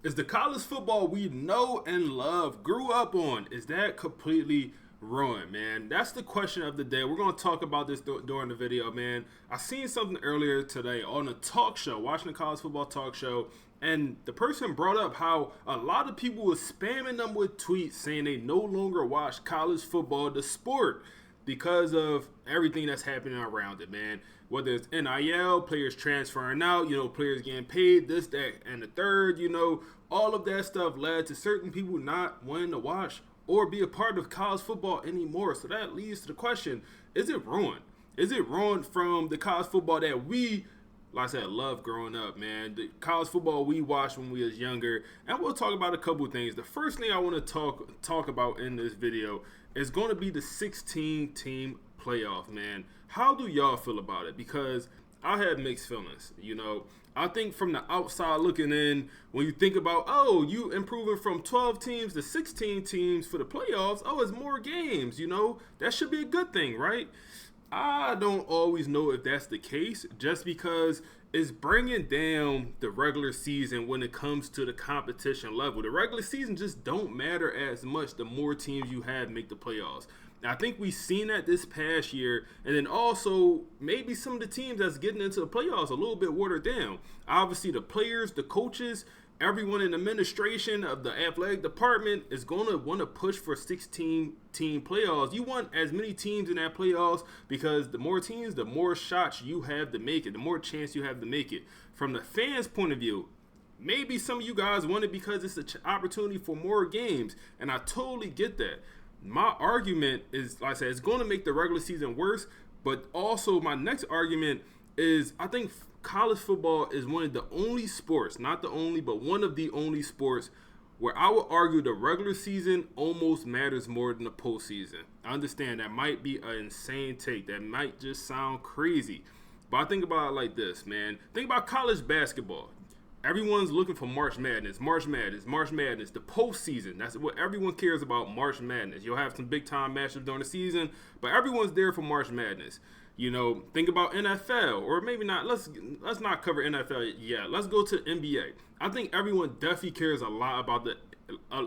Is the college football we know and love, grew up on, is that completely ruined, man? That's the question of the day. We're going to talk about this during the video, man. I seen something earlier today on a talk show, watching a college football talk show, and the person brought up how a lot of people were spamming them with tweets saying they no longer watch college football, the sport, because of everything that's happening around it, man. Whether it's NIL, players transferring out, players getting paid, this, that, and the third, all of that stuff led to certain people not wanting to watch or be a part of college football anymore. So that leads to the question, is it ruined? Is it ruined from the college football that we, like I said, love growing up, man? The college football we watched when we was younger. And we'll talk about a couple of things. The first thing I want to talk about in this video is going to be the 16-team playoff, man. How do y'all feel about it? Because I had mixed feelings, I think from the outside looking in, when you think about, you improving from 12 teams to 16 teams for the playoffs, it's more games, that should be a good thing, right? I don't always know if that's the case, just because it's bringing down the regular season when it comes to the competition level. The regular season just don't matter as much the more teams you have make the playoffs. I think we've seen that this past year, and then also maybe some of the teams that's getting into the playoffs a little bit watered down. Obviously, the players, the coaches, everyone in the administration of the athletic department is going to want to push for 16-team playoffs. You want as many teams in that playoffs because the more teams, the more shots you have to make it, the more chance you have to make it. From the fans' point of view, maybe some of you guys want it because it's an opportunity for more games, and I totally get that. My argument is, like I said, it's going to make the regular season worse, but also my next argument is I think college football is one of the only sports, not the only, but one of the only sports where I would argue the regular season almost matters more than the postseason. I understand that might be an insane take. That might just sound crazy. But I think about it like this, man. Think about college basketball. Everyone's looking for March Madness, the postseason. That's what everyone cares about, March Madness. You'll have some big time matchups during the season, but everyone's there for March Madness. Think about NFL, or maybe not. Let's not cover NFL yet. Let's go to NBA. I think everyone definitely cares a lot about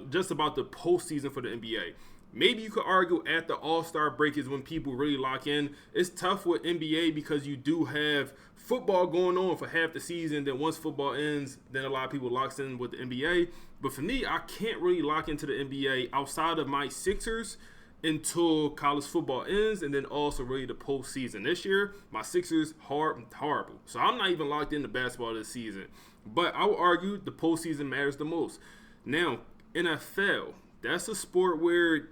just about the postseason for the NBA. Maybe you could argue at the All-Star break is when people really lock in. It's tough with NBA because you do have football going on for half the season. Then once football ends, then a lot of people locks in with the NBA. But for me, I can't really lock into the NBA outside of my Sixers until college football ends, and then also really the postseason. This year, my Sixers horrible. So I'm not even locked into basketball this season. But I would argue the postseason matters the most. Now, NFL, that's a sport where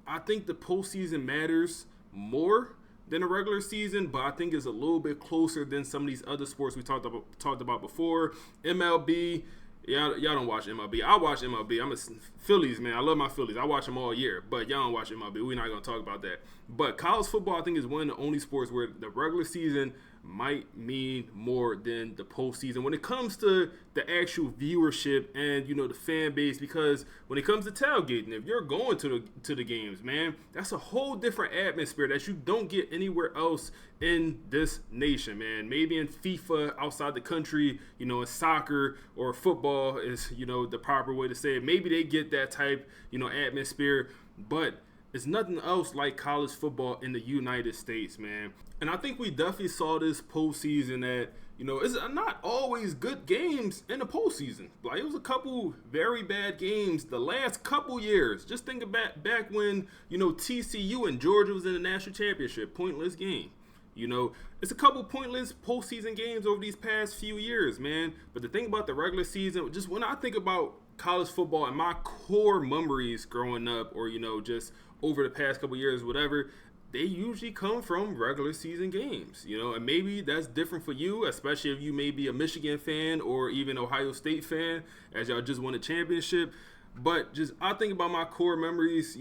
I think the postseason matters more than a regular season, but I think it's a little bit closer than some of these other sports we talked about before. MLB, y'all don't watch MLB. I watch MLB. I'm a Phillies man. I love my Phillies. I watch them all year, but y'all don't watch MLB. We're not gonna talk about that. But college football, I think, is one of the only sports where the regular season might mean more than the postseason when it comes to the actual viewership and the fan base. Because when it comes to tailgating, if you're going to the games, man, that's a whole different atmosphere that you don't get anywhere else in this nation, man. Maybe in FIFA outside the country, in soccer or football is the proper way to say it. Maybe they get that type atmosphere, but it's nothing else like college football in the United States, man. And I think we definitely saw this postseason that, it's not always good games in the postseason. Like, it was a couple very bad games the last couple years. Just think about back when, TCU and Georgia was in the national championship. Pointless game. It's a couple pointless postseason games over these past few years, man. But the thing about the regular season, just when I think about college football and my core memories growing up, or just over the past couple years, whatever, they usually come from regular season games, and maybe that's different for you, especially if you may be a Michigan fan or even Ohio State fan, as y'all just won a championship. But just I think about my core memories,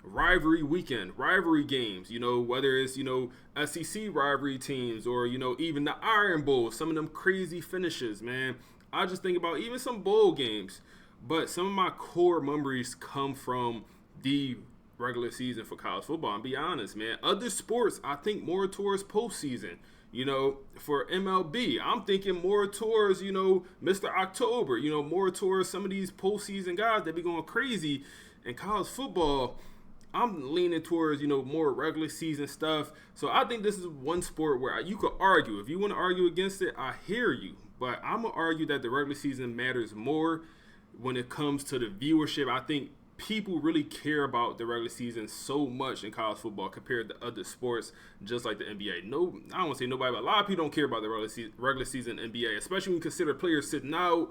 rivalry weekend, rivalry games, whether it's, SEC rivalry teams or, even the Iron Bowl, some of them crazy finishes, man. I just think about even some bowl games. But some of my core memories come from the regular season for college football. And be honest, man, other sports, I think more towards postseason. For MLB, I'm thinking more towards, Mr. October, more towards some of these postseason guys that be going crazy. In college football, I'm leaning towards, more regular season stuff. So I think this is one sport where you could argue. If you want to argue against it, I hear you. But I'm going to argue that the regular season matters more when it comes to the viewership. I think people really care about the regular season so much in college football compared to other sports, just like the NBA. No, I don't want to say nobody, but a lot of people don't care about the regular season NBA, especially when you consider players sitting out,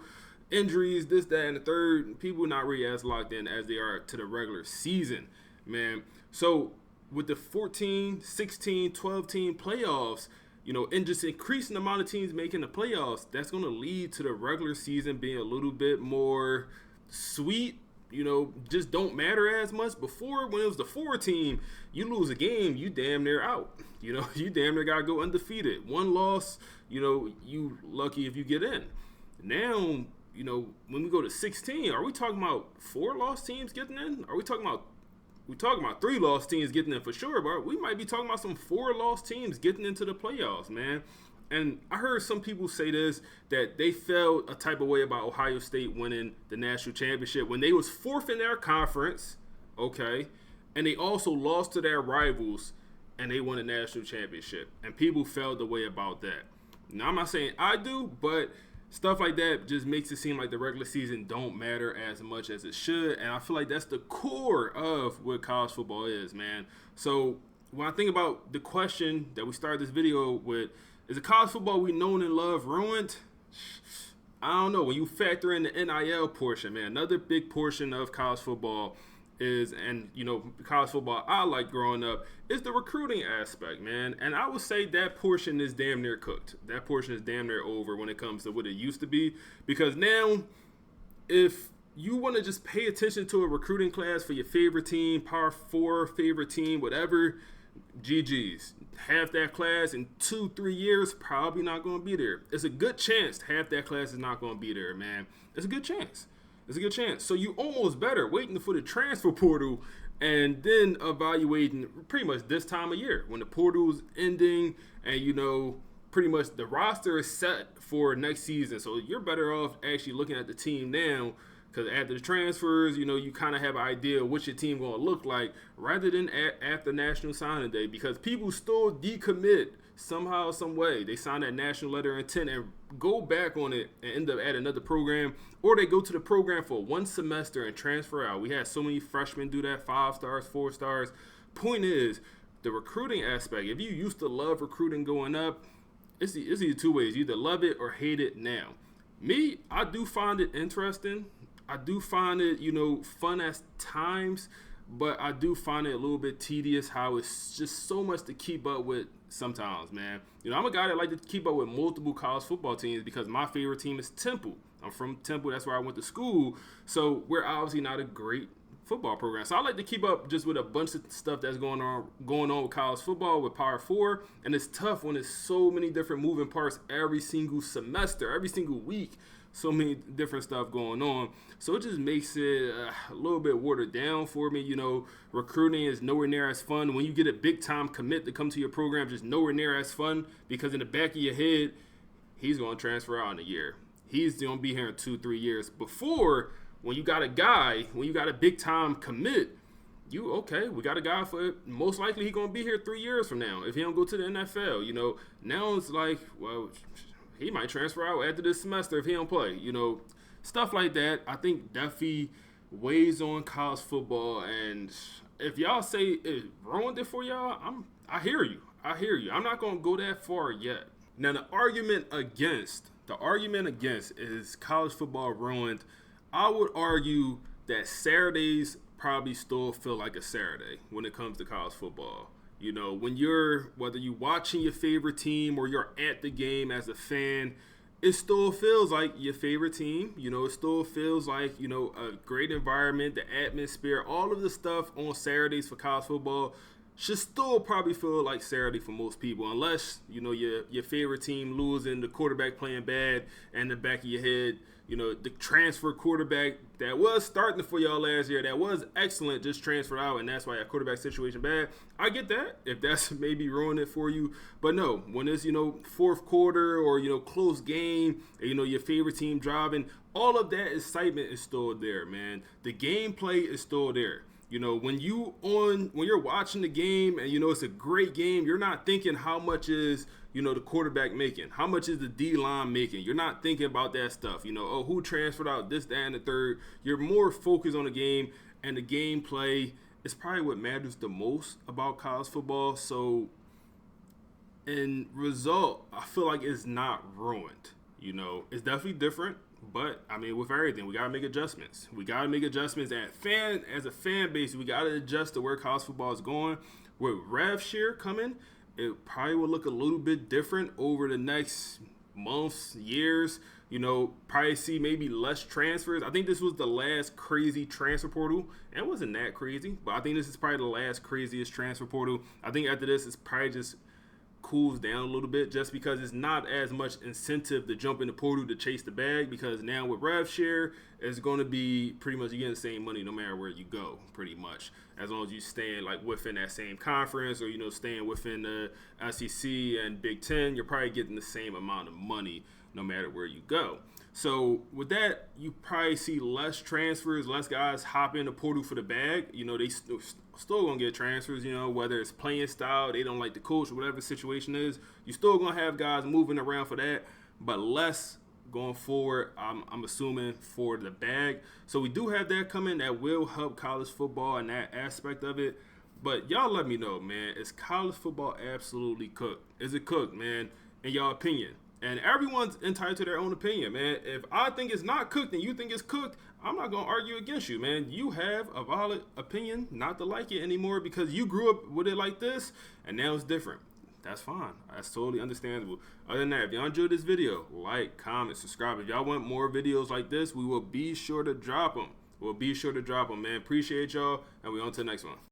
injuries, this, that, and the third. People not really as locked in as they are to the regular season, man. So with the 14, 16, 12 team playoffs, and just increasing the amount of teams making the playoffs, that's going to lead to the regular season being a little bit more sweet. Just don't matter as much. Before, when it was the 4 team, you lose a game, you damn near out. You damn near got to go undefeated. One loss, you lucky if you get in. Now, when we go to 16, are we talking about 4 lost teams getting in? Are we talking about 3 lost teams getting in for sure, but we might be talking about some 4 lost teams getting into the playoffs, man. And I heard some people say this, that they felt a type of way about Ohio State winning the national championship when they was 4th in their conference, okay, and they also lost to their rivals and they won a national championship. And people felt the way about that. Now, I'm not saying I do, but stuff like that just makes it seem like the regular season don't matter as much as it should. And I feel like that's the core of what college football is, man. So when I think about the question that we started this video with, is the college football we know and love ruined? I don't know. When you factor in the NIL portion, man, another big portion of college football is, and college football I like growing up, is the recruiting aspect, man. And I would say that portion is damn near cooked. That portion is damn near over when it comes to what it used to be. Because now, if you want to just pay attention to a recruiting class for your favorite team, Power 4 favorite team, whatever, GG's. Half that class in 2-3 years probably not going to be there. It's a good chance half that class is not going to be there, man. It's a good chance. So you almost better waiting for the transfer portal and then evaluating pretty much this time of year when the portal's ending and pretty much the roster is set for next season. So you're better off actually looking at the team now, because after the transfers, you kind of have an idea of what your team going to look like rather than after National Signing Day, because people still decommit somehow, some way. They sign that national letter of intent and go back on it and end up at another program, or they go to the program for 1 semester and transfer out. We had so many freshmen do that, 5 stars, 4 stars. Point is, the recruiting aspect, if you used to love recruiting going up, it's either 2 ways. You either love it or hate it now. Me, I do find it interesting. I do find it, fun at times, but I do find it a little bit tedious how it's just so much to keep up with sometimes, man. I'm a guy that like to keep up with multiple college football teams because my favorite team is Temple. I'm from Temple. That's where I went to school. So we're obviously not a great football program. So I like to keep up just with a bunch of stuff that's going on with college football, with Power 4. And it's tough when there's so many different moving parts every single semester, every single week. So many different stuff going on. So it just makes it a little bit watered down for me. Recruiting is nowhere near as fun. When you get a big time commit to come to your program, just nowhere near as fun, because in the back of your head, he's going to transfer out in a year. He's going to be here in 2-3 years. Before, when you got a big time commit, we got a guy for it. Most likely he's going to be here 3 years from now if he don't go to the NFL. Now it's like, well, he might transfer out after this semester if he don't play. Stuff like that, I think definitely weighs on college football. And if y'all say it ruined it for y'all, I hear you. I'm not going to go that far yet. Now, the argument against is college football ruined. I would argue that Saturdays probably still feel like a Saturday when it comes to college football. Whether you're watching your favorite team or you're at the game as a fan, it still feels like your favorite team. It still feels like, a great environment, the atmosphere, all of the stuff on Saturdays for college football should still probably feel like Saturday for most people, unless, your favorite team losing, the quarterback playing bad, and in the back of your head, the transfer quarterback that was starting for y'all last year, that was excellent, just transferred out, and that's why that quarterback situation bad. I get that, if that's maybe ruining it for you. But no, when it's, fourth quarter or, close game, and, your favorite team driving, all of that excitement is still there, man. The gameplay is still there. When you're watching the game and it's a great game, you're not thinking how much is the quarterback making, how much is the D line making. You're not thinking about that stuff. Who transferred out, this, that, and the third. You're more focused on the game, and the gameplay is probably what matters the most about college football. So, in result, I feel like it's not ruined. It's definitely different. But I mean, with everything, we gotta make adjustments. As a fan base, we gotta adjust to where college football is going. With rev share coming, it probably will look a little bit different over the next months, years. Probably see maybe less transfers. I think this was the last crazy transfer portal. And it wasn't that crazy, but I think this is probably the last craziest transfer portal. I think after this, it's probably just cools down a little bit, just because it's not as much incentive to jump in the portal to chase the bag, because now with rev share, it's going to be pretty much you getting the same money no matter where you go, pretty much, as long as you staying like within that same conference, or staying within the SEC and Big Ten, you're probably getting the same amount of money no matter where you go. So with that, you probably see less transfers, less guys hop in the portal for the bag. They still gonna get transfers, whether it's playing style, they don't like the coach, or whatever the situation is. You still gonna have guys moving around for that, but less going forward, I'm assuming, for the bag. So we do have that coming that will help college football and that aspect of it. But y'all let me know, man, is college football absolutely cooked? Is it cooked, man, in y'all opinion? And everyone's entitled to their own opinion, man. If I think it's not cooked and you think it's cooked, I'm not going to argue against you, man. You have a valid opinion not to like it anymore because you grew up with it like this, and now it's different. That's fine. That's totally understandable. Other than that, if y'all enjoyed this video, like, comment, subscribe. If y'all want more videos like this, we will be sure to drop them. Man. Appreciate y'all, and we on to the next one.